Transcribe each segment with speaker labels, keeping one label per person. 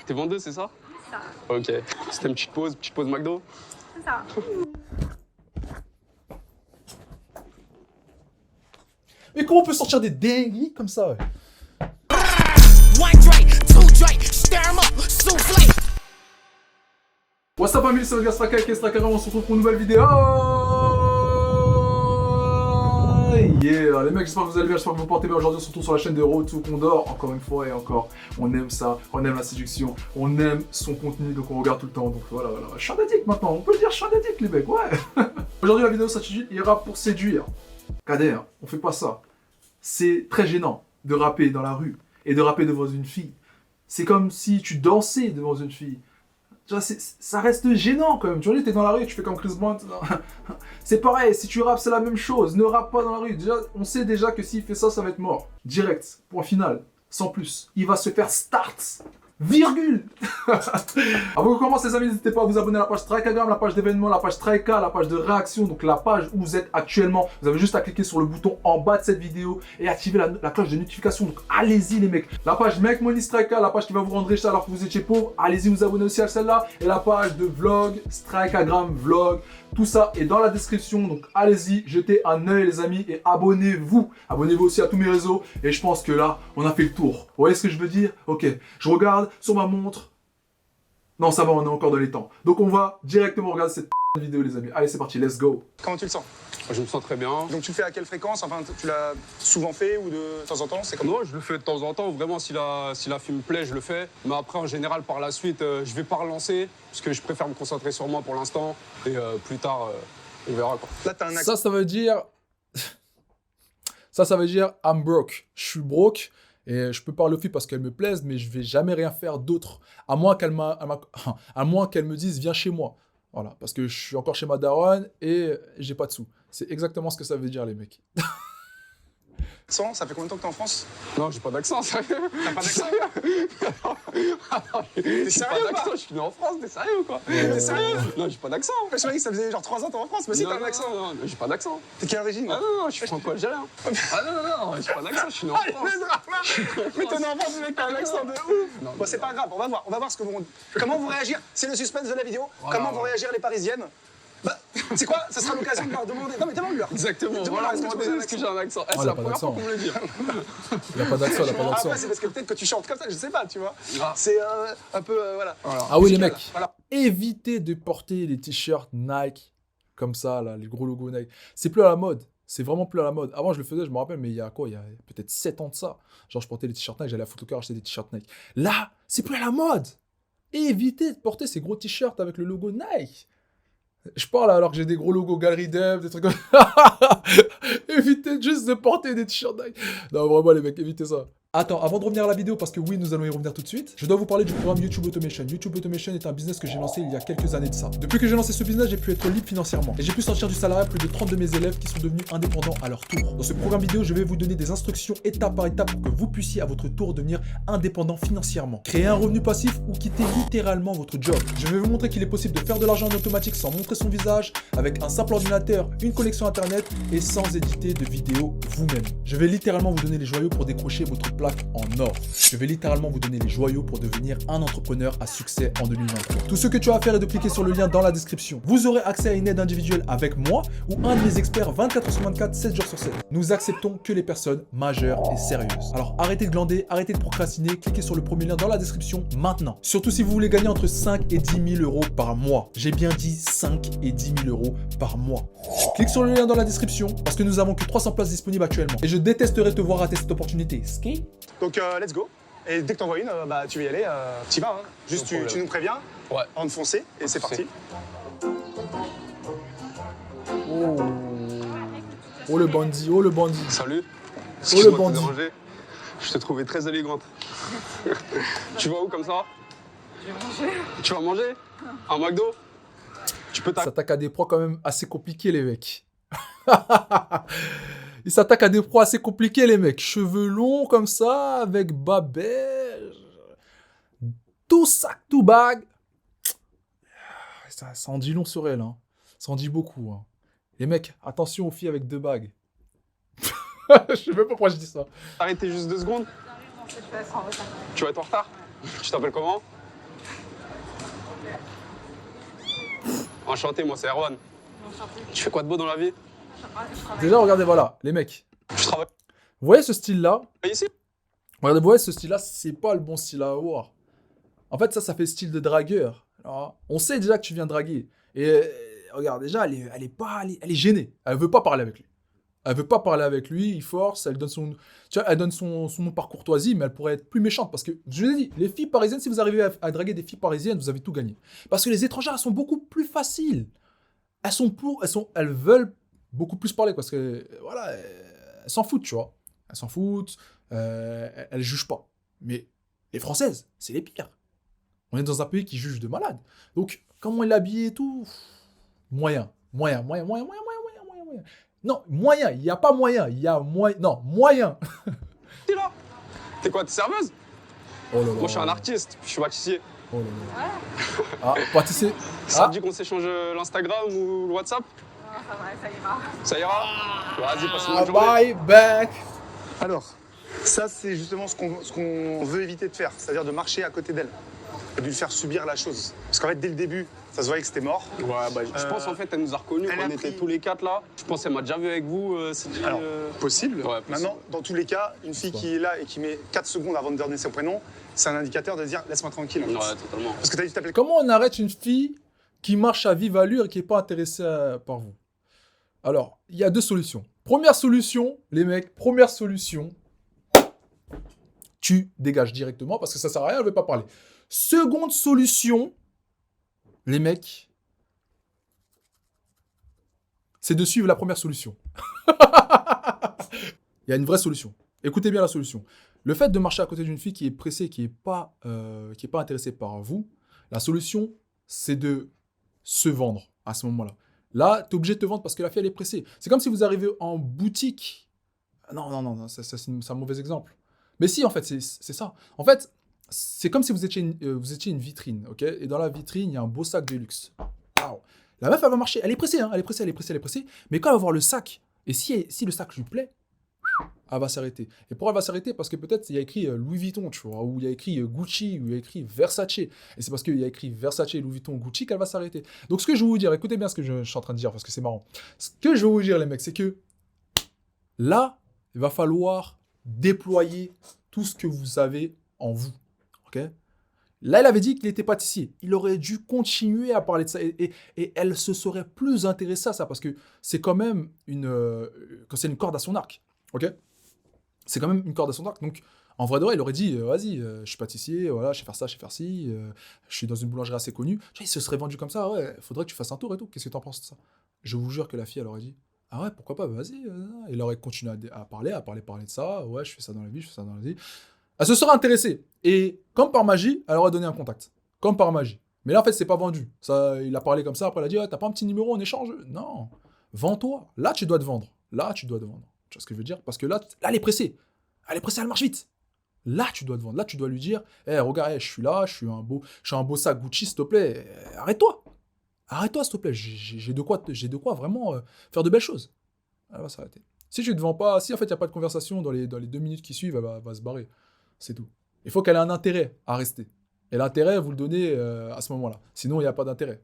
Speaker 1: T'es vendeuse, c'est ça?
Speaker 2: C'est ça.
Speaker 1: Ok. C'était une petite pause McDo?
Speaker 2: C'est ça.
Speaker 3: Mais comment on peut sortir des dingueries comme ça? What's up famille, c'est le gars Straka avec Straka, on se retrouve pour une nouvelle vidéo. Yeah, les mecs, j'espère que vous allez bien, j'espère que vous vous portez bien. Aujourd'hui on se retrouve sur la chaîne de Road to Condor. Encore une fois et encore, on aime ça, on aime la séduction, on aime son contenu, donc on regarde tout le temps. Donc voilà, je suis un addict maintenant, on peut le dire, je suis un addict les mecs, ouais. Aujourd'hui la vidéo s'intitule Il rappe pour séduire. Kader, on fait pas ça. C'est très gênant de rapper dans la rue et de rapper devant une fille. C'est comme si tu dansais devant une fille. Tu vois, ça reste gênant quand même. Tu vois, t'es dans la rue et tu fais comme Chris Brown. C'est pareil, si tu rappes, c'est la même chose. Ne rappe pas dans la rue. Déjà, on sait déjà que s'il fait ça, ça va être mort. Direct, point final, sans plus. Il va se faire start. Virgule. Avant qu'on commence les amis, n'hésitez pas à vous abonner à la page Strikagram, la page d'événements, la page Strika, la page de réaction, donc la page où vous êtes actuellement. Vous avez juste à cliquer sur le bouton en bas de cette vidéo et activer la cloche de notification. Donc allez-y les mecs. La page Make Money Strika, la page qui va vous rendre riche alors que vous étiez pauvre. Allez-y vous abonner aussi à celle-là. Et la page de vlog, Strikagram vlog. Tout ça est dans la description, donc allez-y, jetez un œil les amis et abonnez-vous. Abonnez-vous aussi à tous mes réseaux et je pense que là, on a fait le tour. Vous voyez ce que je veux dire? Ok, je regarde sur ma montre. Non, ça va, on est encore dans les temps. Donc on va directement regarder cette vidéo les amis. Allez, c'est parti, let's go.
Speaker 4: Comment tu le sens?
Speaker 1: Je me sens très bien.
Speaker 4: Donc tu le fais à quelle fréquence? Enfin, tu l'as souvent fait ou de temps en temps? C'est comme
Speaker 1: Non, je le fais de temps en temps. Vraiment, si la fille me plaît, je le fais. Mais après, en général, par la suite, je vais pas relancer parce que je préfère me concentrer sur moi pour l'instant. Et plus tard, on verra quoi.
Speaker 4: Là, t'as un accent.
Speaker 3: Ça veut dire... ça veut dire I'm broke. Je suis broke et je peux parler aux filles parce qu'elles me plaisent, mais je vais jamais rien faire d'autre. À moins qu'elle me dise viens chez moi. Voilà, parce que je suis encore chez ma daronne et j'ai pas de sous. C'est exactement ce que ça veut dire les mecs.
Speaker 4: Ça fait combien de temps que t'es en France?
Speaker 1: Non, j'ai pas d'accent, sérieux.
Speaker 4: T'as pas d'accent?
Speaker 1: T'es
Speaker 4: T'es
Speaker 1: J'ai
Speaker 4: sérieux
Speaker 1: pas
Speaker 4: ou
Speaker 1: d'accent,
Speaker 4: pas?
Speaker 1: je suis né en France, t'es sérieux ou quoi?
Speaker 4: T'es sérieux?
Speaker 1: Non, j'ai pas d'accent.
Speaker 4: Je me dis que ça faisait genre 3 ans que t'es en France, mais si
Speaker 1: Non,
Speaker 4: t'as un
Speaker 1: non,
Speaker 4: accent.
Speaker 1: Non, j'ai pas d'accent.
Speaker 4: T'es quelle origine?
Speaker 1: Ah non, je suis franco-algérien. Ah non, j'ai pas d'accent, je suis né en
Speaker 4: Ah,
Speaker 1: France.
Speaker 4: mais t'es né en France, le mec, t'as un accent de ouf.
Speaker 1: Non,
Speaker 4: Bon, c'est pas grave, on va voir ce que vous... Comment vous réagir? C'est le suspense de la vidéo.
Speaker 1: Voilà,
Speaker 4: Comment vont
Speaker 1: voilà.
Speaker 4: réagir les Parisiennes? Bah, c'est quoi? Ça sera l'occasion de leur demander. Non, mais demande-leur.
Speaker 1: Exactement,
Speaker 4: Demande-leur,
Speaker 1: voilà,
Speaker 4: est-ce que tu
Speaker 1: demandez
Speaker 4: poses un
Speaker 1: est-ce que j'ai un accent. Eh,
Speaker 3: Oh,
Speaker 1: c'est
Speaker 3: il a
Speaker 1: la
Speaker 3: pas
Speaker 1: première fois
Speaker 3: d'accent.
Speaker 1: qu'on me le dit.
Speaker 3: Il a pas d'accent, il a pas d'accent.
Speaker 4: Après, c'est parce que peut-être que tu chantes comme ça, je sais pas, tu vois.
Speaker 1: Ah.
Speaker 4: C'est un peu, voilà.
Speaker 3: Ah oui les
Speaker 4: Musical,
Speaker 3: mecs,
Speaker 4: voilà.
Speaker 3: évitez de porter les t-shirts Nike comme ça, là, les gros logos Nike. C'est plus à la mode. C'est vraiment plus à la mode. Avant, je le faisais, je me rappelle, mais il y a quoi? Il y a peut-être 7 ans de ça. Genre, je portais les t-shirts Nike, j'allais à Footlocker acheter des t-shirts Nike. Là, c'est plus à la mode. Évitez de porter ces gros t-shirts avec le logo Nike. Je parle alors que j'ai des gros logos Galerie Dev, des trucs comme ça. Évitez juste de porter des t-shirts Nike. Non, vraiment, les mecs, évitez ça. Attends, avant de revenir à la vidéo, parce que oui, nous allons y revenir tout de suite, je dois vous parler du programme YouTube Automation. YouTube Automation est un business que j'ai lancé il y a quelques années de ça. Depuis que j'ai lancé ce business, j'ai pu être libre financièrement. Et j'ai pu sortir du salariat plus de 30 de mes élèves qui sont devenus indépendants à leur tour. Dans ce programme vidéo, je vais vous donner des instructions étape par étape pour que vous puissiez à votre tour devenir indépendant financièrement. Créer un revenu passif ou quitter littéralement votre job. Je vais vous montrer qu'il est possible de faire de l'argent en automatique sans montrer son visage, avec un simple ordinateur, une connexion internet et sans éditer de vidéos vous-même. Je vais littéralement vous donner les joyaux pour décrocher votre plaque en or. Je vais littéralement vous donner les joyaux pour devenir un entrepreneur à succès en 2023. Tout ce que tu as à faire est de cliquer sur le lien dans la description. Vous aurez accès à une aide individuelle avec moi ou un de mes experts 24h sur 24, 7 jours sur 7. Nous acceptons que les personnes majeures et sérieuses. Alors arrêtez de glander, arrêtez de procrastiner, cliquez sur le premier lien dans la description maintenant. Surtout si vous voulez gagner entre 5 et 10 000 euros par mois. J'ai bien dit 5 et 10 000 euros par mois. Clique sur le lien dans la description parce que nous avons que 300 places disponibles actuellement. Et je détesterais te voir rater cette opportunité. Ski.
Speaker 4: Donc, let's go. Et dès que t'en vois une, bah, tu vas y aller, t'y vas. Hein. Juste,
Speaker 1: Sans problème.
Speaker 4: tu nous préviens,
Speaker 1: Ouais.
Speaker 4: on te foncer, et c'est parti.
Speaker 3: Oh le bandit, oh le bandit.
Speaker 1: Salut.
Speaker 3: Oh,
Speaker 1: Excuse-moi
Speaker 3: le
Speaker 1: de te
Speaker 3: bandit.
Speaker 1: déranger. Je t'ai trouvé très élégante. Tu vas où comme ça?
Speaker 2: Je vais manger.
Speaker 1: Tu vas manger? Un McDo? Tu peux
Speaker 3: Il
Speaker 1: t'arrêter.
Speaker 3: s'attaque à des proies quand même assez compliqués, les mecs. Il s'attaque à des proies assez compliqués, les mecs. Cheveux longs comme ça, avec bas beige. Tout sac, tout bag. Ça en dit long sur elle, hein. Ça en dit beaucoup, hein. Les mecs, attention aux filles avec 2 bagues. Je sais même pas pourquoi je dis ça.
Speaker 1: Arrêtez juste 2 secondes.
Speaker 2: Je vais être en retard.
Speaker 1: Tu vas être en retard? Tu t'appelles comment? Enchanté, moi c'est Erwan.
Speaker 2: Enchantée.
Speaker 1: Tu fais quoi de beau dans la vie?
Speaker 2: Je travaille.
Speaker 3: Déjà, regardez, voilà, les mecs.
Speaker 1: Je travaille
Speaker 3: Vous voyez ce style-là?
Speaker 1: ici.
Speaker 3: Regardez, vous voyez ce style-là, c'est pas le bon style à avoir. En fait, ça fait style de dragueur. Alors, on sait déjà que tu viens draguer. Et regarde, déjà, elle est gênée. Elle veut pas parler avec lui. Elle veut pas parler avec lui, il force, elle donne tu vois, elle donne son nom par courtoisie, mais elle pourrait être plus méchante. Parce que, je vous ai dit, les filles parisiennes, si vous arrivez à draguer des filles parisiennes, vous avez tout gagné. Parce que les étrangères, elles sont beaucoup plus faciles. Elles veulent beaucoup plus parler. Parce que, voilà, elles s'en foutent, tu vois. Elles s'en foutent, elles jugent pas. Mais les Françaises, c'est les pires. On est dans un pays qui juge de malade. Donc, comment il est habillé et tout, moyen. Non, moyen, il n'y a pas moyen, il y a moyen. Non, moyen.
Speaker 1: T'es là. T'es quoi, t'es serveuse?
Speaker 3: Oh là là.
Speaker 1: Moi je suis un artiste, je suis pâtissier.
Speaker 3: Oh là là. Ah, pâtissier.
Speaker 1: Ça
Speaker 3: Ah,
Speaker 1: te dit qu'on s'échange l'Instagram ou le WhatsApp?
Speaker 2: Non, ça va, ça ira.
Speaker 1: Ça ira? Vas-y, passe une bonne journée.
Speaker 3: bye back.
Speaker 4: Alors, ça, c'est justement ce qu'on veut éviter de faire, c'est-à-dire de marcher à côté d'elle et de lui faire subir la chose. Parce qu'en fait, dès le début, ça se voyait que c'était mort.
Speaker 1: Ouais, bah, je pense en fait, elle nous a reconnus
Speaker 4: elle
Speaker 1: quand
Speaker 4: a
Speaker 1: on était
Speaker 4: pris-
Speaker 1: tous les quatre là. Je pense qu'elle m'a déjà vu avec vous.
Speaker 4: Alors, possible.
Speaker 1: Ouais, possible.
Speaker 4: Maintenant, dans tous les cas, une fille qui est là et qui met 4 secondes avant de donner son prénom, c'est un indicateur de dire laisse-moi tranquille. En fait.
Speaker 1: Ouais, totalement.
Speaker 4: Parce que t'as dit tu t'appelais
Speaker 3: Comment on arrête une fille qui marche à vive allure et qui n'est pas intéressée par vous? Alors, il y a deux solutions. Première solution, les mecs, première solution, tu dégages directement parce que ça sert à rien, elle ne veut pas parler. Seconde solution, les mecs, c'est de suivre la première solution. Il y a une vraie solution. Écoutez bien la solution. Le fait de marcher à côté d'une fille qui est pressée, qui n'est pas intéressée par vous, la solution, c'est de se vendre à ce moment-là. Là, tu es obligé de te vendre parce que la fille, elle est pressée. C'est comme si vous arrivez en boutique. Non, c'est un mauvais exemple. Mais si, en fait, c'est ça. En fait, c'est comme si vous étiez une vitrine, ok? Et dans la vitrine, il y a un beau sac de luxe. Waouh. La meuf, elle va marcher. Elle est pressée, hein? Elle est pressée. Mais quand elle va voir le sac, et si le sac lui plaît, elle va s'arrêter. Et pourquoi elle va s'arrêter? Parce que peut-être il y a écrit Louis Vuitton, tu vois, ou il y a écrit Gucci, ou il y a écrit Versace. Et c'est parce qu'il y a écrit Versace, Louis Vuitton, Gucci qu'elle va s'arrêter. Donc ce que je veux vous dire, écoutez bien ce que je suis en train de dire, parce que c'est marrant. Ce que je veux vous dire, les mecs, c'est que là, il va falloir déployer tout ce que vous avez en vous. Ok? Là, il avait dit qu'il était pâtissier. Il aurait dû continuer à parler de ça. Et elle se serait plus intéressée à ça, parce que c'est quand même quand c'est une corde à son arc. Ok? C'est quand même une corde à son arc. Donc, en vrai de vrai, il aurait dit, vas-y, je suis pâtissier, voilà, je sais faire ça, je sais faire ci, je suis dans une boulangerie assez connue. Tu vois, il se serait vendu comme ça, ouais, faudrait que tu fasses un tour et tout. Qu'est-ce que t'en penses de ça? Je vous jure que la fille, elle aurait dit, ah ouais, pourquoi pas, vas-y. Et elle aurait continué à parler de ça, ouais, je fais ça dans la vie, je fais ça dans la vie. Elle se serait intéressée. Et comme par magie, elle aurait donné un contact. Comme par magie. Mais là, en fait, c'est pas vendu. Ça, il a parlé comme ça, après, il a dit, ouais, t'as pas un petit numéro en échange? Non. Vends-toi. Là, tu dois te vendre. Là, tu dois te vendre. Tu vois ce que je veux dire? Parce que là, elle est pressée. Elle est pressée, elle marche vite. Là, tu dois te vendre. Là, tu dois lui dire, regarde, je suis là, je suis un beau sac Gucci, s'il te plaît. Arrête-toi. Arrête-toi, s'il te plaît. J'ai de quoi vraiment faire de belles choses. Elle va s'arrêter. Si tu ne te vends pas, si en fait, il n'y a pas de conversation dans les 2 minutes qui suivent, elle va se barrer. C'est tout. Il faut qu'elle ait un intérêt à rester. Et l'intérêt, vous le donnez à ce moment-là. Sinon, il n'y a pas d'intérêt.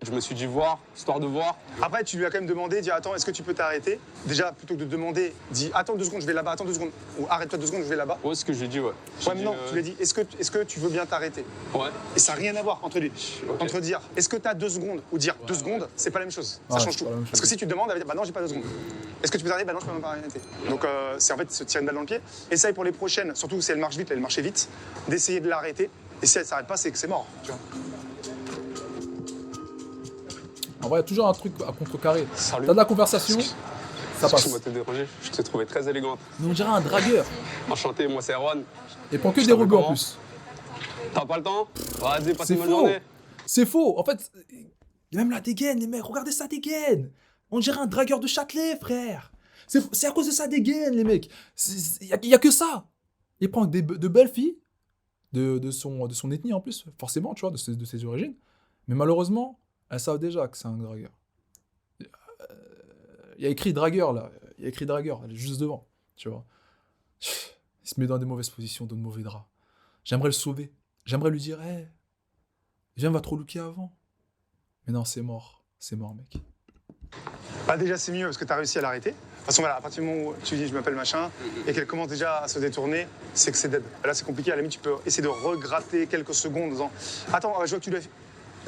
Speaker 1: Je me suis dit voir, histoire de voir.
Speaker 4: Après, tu lui as quand même demandé, dis attends, est-ce que tu peux t'arrêter? Déjà, plutôt que de demander, dis attends 2 secondes, je vais là-bas, attends 2 secondes. Ou arrête-toi 2 secondes, je vais là-bas.
Speaker 1: Ouais, c'est ce que j'ai dit, ouais.
Speaker 4: Ouais, mais non, tu lui as dit, est-ce que tu veux bien t'arrêter?
Speaker 1: Ouais.
Speaker 4: Et ça n'a rien à voir entre lui.
Speaker 1: Ok.
Speaker 4: Entre dire, est-ce que tu as 2 secondes ou dire 2 secondes, c'est pas la même chose. Ça
Speaker 3: Ouais,
Speaker 4: change
Speaker 3: c'est
Speaker 4: tout.
Speaker 3: pas la même chose.
Speaker 4: Parce que si tu te demandes, elle va dire, bah non, j'ai pas 2 secondes. Est-ce que tu peux t'arrêter? Bah non, je peux même pas arrêter. Donc, c'est en fait se tirer une balle dans le pied. Essaye pour les prochaines, surtout si elle marche vite, elle marchait vite, d'essayer de l'arrêter. Et si elle s'arrête pas, c'est que c'est mort. Tu vois.
Speaker 3: En vrai, il y a toujours un truc à contrecarrer.
Speaker 1: Salut.
Speaker 3: T'as de la conversation, ça passe.
Speaker 1: Excuse-moi de te déranger, je t'ai trouvé très élégante.
Speaker 3: Mais on dirait un dragueur.
Speaker 1: Enchanté, moi c'est Erwan.
Speaker 3: Et prend que
Speaker 1: Je
Speaker 3: des
Speaker 1: t'appelle
Speaker 3: rebeux en
Speaker 1: comment?
Speaker 3: plus.
Speaker 1: T'as pas le temps? Vas-y, passe
Speaker 3: C'est
Speaker 1: une bonne
Speaker 3: faux.
Speaker 1: journée.
Speaker 3: C'est faux. En fait, même la dégaine, les mecs, regardez sa dégaine. On dirait un dragueur de Châtelet, frère. C'est à cause de sa dégaine, les mecs. Il y a que ça. Il prend de belles filles, de son ethnie en plus, forcément, tu vois, de ses origines. Mais malheureusement, elles savent déjà que c'est un dragueur. Il y a écrit dragueur, là. Il y a écrit dragueur, elle est juste devant, tu vois. Il se met dans des mauvaises positions, dans de mauvais draps. J'aimerais le sauver. J'aimerais lui dire, Viens, va trop looker avant. Mais non, c'est mort. C'est mort, mec.
Speaker 4: Bah déjà c'est mieux parce que tu as réussi à l'arrêter. De toute façon voilà, à partir du moment où tu dis je m'appelle machin et qu'elle commence déjà à se détourner, c'est que c'est dead. Là c'est compliqué, à la limite tu peux essayer de regratter quelques secondes en disant attends, je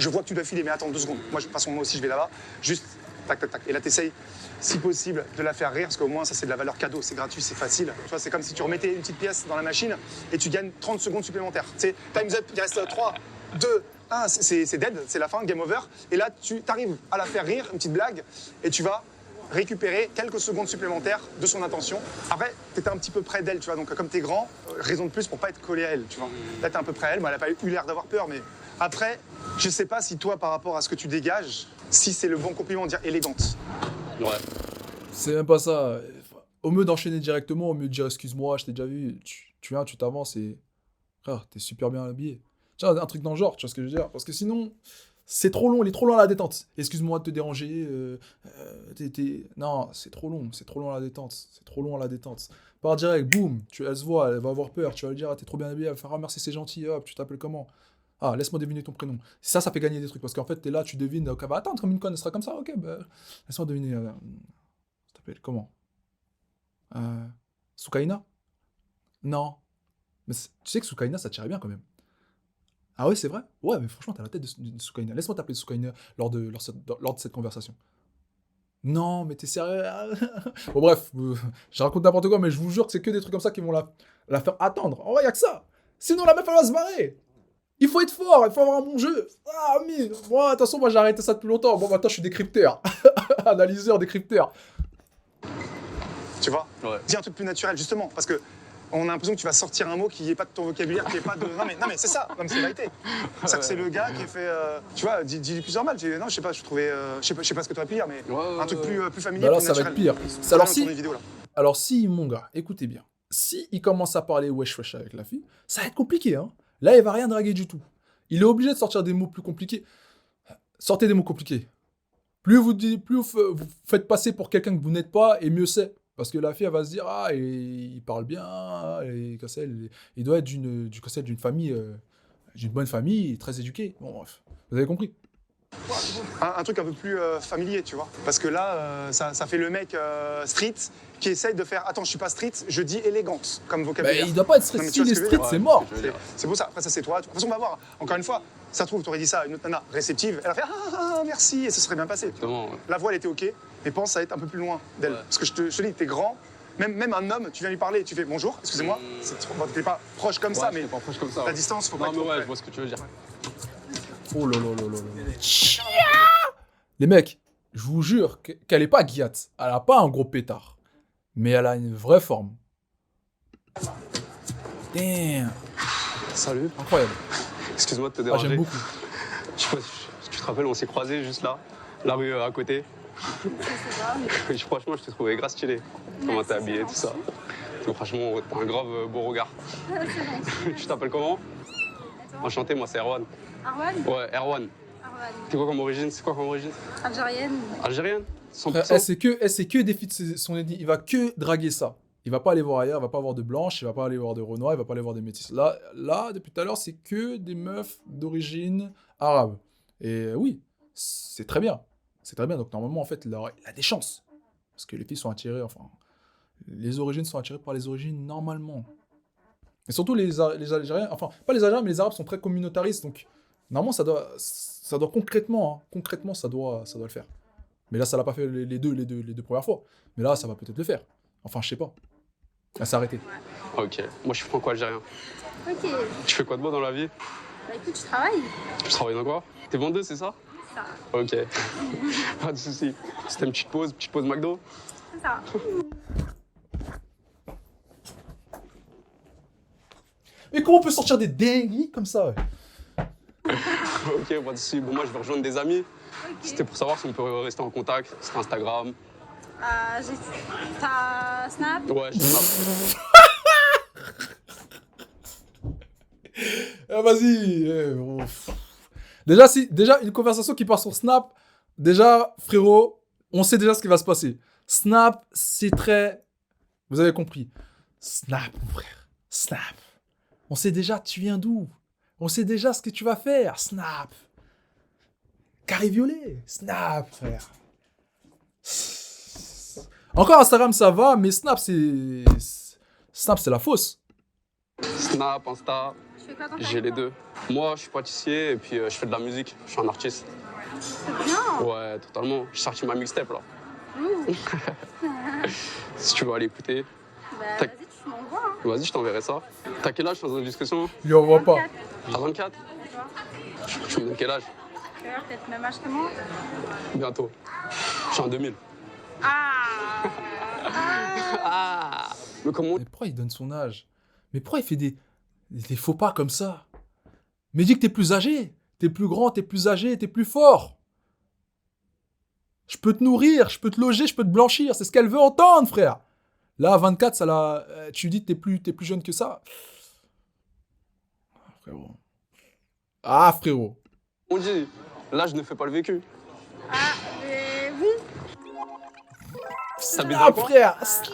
Speaker 4: vois que tu dois filer, mais attends 2 secondes. Moi de toute façon moi aussi je vais là-bas, juste tac tac tac. Et là t'essayes, si possible, de la faire rire parce qu'au moins ça c'est de la valeur cadeau, c'est gratuit, c'est facile. Tu vois, c'est comme si tu remettais une petite pièce dans la machine et tu gagnes 30 secondes supplémentaires. Tu sais, time's up, il reste 3, 2, 1, c'est dead, c'est la fin, game over. Et là, tu arrives à la faire rire, une petite blague, et tu vas récupérer quelques secondes supplémentaires de son attention. Après, tu étais un petit peu près d'elle, tu vois. Donc, comme tu es grand, raison de plus pour pas être collé à elle, tu vois. Là, tu es un peu près à elle. Moi, elle n'a pas eu l'air d'avoir peur, mais après, je sais pas si toi, par rapport à ce que tu dégages, si c'est le bon compliment de dire élégante.
Speaker 1: Ouais.
Speaker 3: C'est même pas ça. Au mieux d'enchaîner directement, au mieux de dire excuse-moi, je t'ai déjà vu, tu viens, tu t'avances et. Frère, t'es super bien habillé. Tu vois, un truc dans le genre, tu vois ce que je veux dire? Parce que sinon, c'est trop long, il est trop long à la détente. Excuse-moi de te déranger. Non, c'est trop long à la détente. C'est trop long à la détente. Par direct, boum, elle se voit, elle va avoir peur. Tu vas lui dire, ah, t'es trop bien habillé, elle va faire, ah, merci, c'est gentil, hop, tu t'appelles comment? Ah, laisse-moi deviner ton prénom. Ça fait gagner des trucs. Parce qu'en fait, t'es là, tu devines, ok, va attendre comme une conne, elle sera comme ça, ok, bah, laisse-moi deviner. Tu t'appelles comment? Soukaina? Non. Mais tu sais que Soukaina, ça tirait bien quand même. Ah ouais, c'est vrai? Ouais, mais franchement, t'as la tête de Soukaina. Laisse-moi t'appeler Soukaina lors de cette conversation. Non, mais t'es sérieux? Bon, bref, je raconte n'importe quoi, mais je vous jure que c'est que des trucs comme ça qui vont la faire attendre. En vrai, y'a que ça. Sinon, la meuf, elle va se barrer. Il faut être fort, il faut avoir un bon jeu. Ah, mais moi, attention, moi j'ai arrêté ça depuis longtemps. Bon, maintenant, je suis décrypteur. Analyseur, décrypteur.
Speaker 4: Tu vois?
Speaker 1: Ouais.
Speaker 4: Dis un truc plus naturel, justement, parce que on a l'impression que tu vas sortir un mot qui n'est pas de ton vocabulaire, qui n'est pas de. Non mais c'est ça, c'est la vérité. C'est que c'est le gars qui est fait. Tu vois, dis plusieurs mal. Non, je sais pas, je trouvais. Je sais pas ce que tu aurais pu dire, mais un truc plus familier.
Speaker 3: Bah là,
Speaker 4: plus
Speaker 3: ça va
Speaker 4: naturel.
Speaker 3: être pire.
Speaker 4: Dans
Speaker 3: Alors,
Speaker 4: ton vidéo, là.
Speaker 3: Alors si, mon gars, écoutez bien, si il commence à parler wesh wesh avec la fille, ça va être compliqué, hein. Là, il va rien draguer du tout. Il est obligé de sortir des mots plus compliqués. Sortez des mots compliqués. Plus vous faites passer pour quelqu'un que vous n'êtes pas, et mieux c'est. Parce que la fille, elle va se dire, ah, il parle bien, et il doit être d'une famille, d'une bonne famille, très éduquée. Bon, bref, vous avez compris.
Speaker 4: Un truc un peu plus familier, tu vois. Parce que là, ça fait le mec street qui essaye de faire attends, je suis pas street, je dis élégante comme
Speaker 3: Bah,
Speaker 4: vocabulaire.
Speaker 3: il doit pas être street.
Speaker 4: Non, mais tu
Speaker 3: S'il
Speaker 4: vois
Speaker 3: est
Speaker 4: ce que je veux
Speaker 3: street,
Speaker 4: dire
Speaker 3: c'est mort.
Speaker 4: C'est pour ça. Après, ça, c'est toi. De toute façon, on va voir. Encore une fois, ça se trouve, tu aurais dit ça à une autre nana réceptive. Elle a fait merci, et ça serait bien passé. Tu vois.
Speaker 1: Exactement, ouais.
Speaker 4: La voix, elle était OK, mais pense à être un peu plus loin d'elle.
Speaker 1: Ouais.
Speaker 4: Parce que je te dis, t'es grand. Même un homme, tu viens lui parler, tu fais bonjour, excusez-moi. T'es pas proche comme ça,
Speaker 1: Ouais,
Speaker 4: mais
Speaker 1: c'est pas proche comme ça.
Speaker 4: la distance, faut pas
Speaker 1: Non,
Speaker 4: être
Speaker 1: mais
Speaker 4: trop
Speaker 1: ouais,
Speaker 4: près.
Speaker 1: je vois ce que tu veux dire.
Speaker 3: Oh là là là là là. Les mecs, je vous jure qu'elle est pas guiate. Elle a pas un gros pétard. Mais elle a une vraie forme. Damn.
Speaker 1: Salut.
Speaker 3: Incroyable.
Speaker 1: Excuse-moi de te
Speaker 3: Ah,
Speaker 1: déranger.
Speaker 3: j'aime beaucoup.
Speaker 1: Je sais pas si tu te rappelles, on s'est croisés juste là, la rue à côté. Franchement, je t'ai trouvé grave stylé. Comment t'es habillé, tout ça. Donc, franchement, t'as un grave beau regard. Tu t'appelles comment? Enchanté, moi c'est Erwan.
Speaker 2: Arwan?
Speaker 1: Ouais, Erwan.
Speaker 2: Arwan.
Speaker 1: C'est quoi comme origine? C'est quoi comme origine?
Speaker 2: Algérienne.
Speaker 1: Algérienne? 100%?
Speaker 3: Elle, c'est que des filles de son ethnie. Il va que draguer ça. Il va pas aller voir ailleurs, il va pas voir de blanches, il va pas aller voir de renois, il va pas aller voir des métis. Là, depuis tout à l'heure, c'est que des meufs d'origine arabe. Et oui, c'est très bien. C'est très bien. Donc normalement, en fait, il a des chances. Parce que les filles sont attirées, enfin, les origines sont attirées par les origines normalement. Et surtout les Algériens, enfin, pas les Algériens, mais les Arabes sont très communautaristes. Donc normalement, ça doit concrètement, ça doit le faire. Mais là, ça l'a pas fait les deux premières fois. Mais là, ça va peut-être le faire. Enfin, je sais pas. Elle s'est arrêtée.
Speaker 1: Ok. Moi, je suis franco-algérien.
Speaker 2: Ok.
Speaker 1: Tu fais quoi de beau dans la vie?
Speaker 2: Bah écoute, je travaille.
Speaker 1: Tu travailles dans quoi? T'es vendeuse, c'est ça?
Speaker 2: Ça.
Speaker 1: Ok. Pas de soucis. C'était une petite pause McDo?
Speaker 2: C'est ça.
Speaker 3: Mais comment on peut sortir des dingueries comme ça, ouais?
Speaker 1: Ok, pas de soucis. Bon, moi, je vais rejoindre des amis.
Speaker 2: Ok.
Speaker 1: C'était pour savoir si on peut rester en contact sur Instagram.
Speaker 2: T'as Snap?
Speaker 1: Ouais, je sais
Speaker 3: Ah, vas-y. Déjà, une conversation qui part sur Snap, déjà, frérot, on sait déjà ce qui va se passer. Snap, c'est très... Vous avez compris. Snap, mon frère. Snap. On sait déjà, tu viens d'où? On sait déjà ce que tu vas faire. Snap. Carré violet. Snap, frère. Encore Instagram, ça va, mais Snap, c'est... Snap, c'est la fausse.
Speaker 1: Snap, Insta,
Speaker 2: Tu fais quoi quand
Speaker 1: j'ai les deux. Moi, je suis pâtissier et puis je fais de la musique. Je suis un artiste.
Speaker 2: C'est bien.
Speaker 1: Ouais, totalement. J'ai sorti ma mixtape là.
Speaker 2: Ouh.
Speaker 1: Si tu veux aller écouter,
Speaker 2: Bah,
Speaker 1: Tac.
Speaker 2: vas-y, tu m'envoies. Hein.
Speaker 1: vas-y, je t'enverrai ça. T'as quel âge dans une discussion?
Speaker 3: Lui envoie pas.
Speaker 2: 24,
Speaker 1: T'as 24?
Speaker 2: tu vois.
Speaker 1: Tu me donnes quel âge?
Speaker 2: D'ailleurs, peut-être même âge que moi.
Speaker 1: Bientôt. Je suis en 2000.
Speaker 2: Ah.
Speaker 1: Ah. Mais comment?
Speaker 3: Mais pourquoi il donne son âge? Mais pourquoi il fait des faux pas comme ça? Mais dis que t'es plus âgé. T'es plus grand, t'es plus âgé, t'es plus fort. Je peux te nourrir, je peux te loger, je peux te blanchir. C'est ce qu'elle veut entendre, frère. Là, à 24, ça la... tu lui dis que t'es plus jeune que ça. Ah, frérot. Ah, frérot.
Speaker 1: On dit, là, je ne fais pas le vécu.
Speaker 2: Ah, mais oui.
Speaker 1: Ça baise
Speaker 3: Ah,
Speaker 1: à quoi?
Speaker 3: frère. Snap.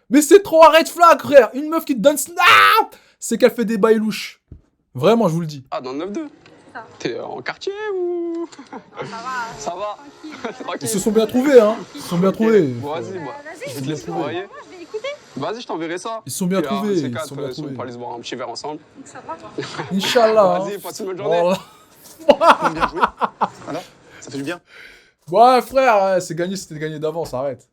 Speaker 3: Mais c'est trop un red flag, frère. Une meuf qui te donne snap, c'est qu'elle fait des bails louches. Vraiment, je vous le dis.
Speaker 1: Ah, dans le 9-2.
Speaker 2: Ça.
Speaker 1: T'es en quartier ou?
Speaker 2: Ça va.
Speaker 1: Ça va?
Speaker 2: Tranquille.
Speaker 1: Tranquille.
Speaker 3: Ils se sont bien trouvés, hein. Ils se sont bien trouvés.
Speaker 1: Bon, vas-y, moi.
Speaker 2: Vas-y,
Speaker 1: Je vais te laisser envoyer.
Speaker 2: moi, je vais écouter.
Speaker 1: Vas-y, je t'enverrai ça.
Speaker 3: Ils se sont bien
Speaker 1: Et,
Speaker 3: trouvés.
Speaker 1: ces
Speaker 3: Ils
Speaker 1: quatre,
Speaker 3: se sont bien
Speaker 1: si on peut
Speaker 3: trouvés.
Speaker 1: aller se boire un petit verre ensemble.
Speaker 2: Donc ça va.
Speaker 3: Inch'Allah.
Speaker 1: Vas-y,
Speaker 3: hein.
Speaker 1: passe une bonne journée.
Speaker 3: Voilà.
Speaker 4: Bien joué. Voilà, ça fait du bien.
Speaker 3: Ouais, frère, c'est gagné, c'était gagné d'avance, arrête.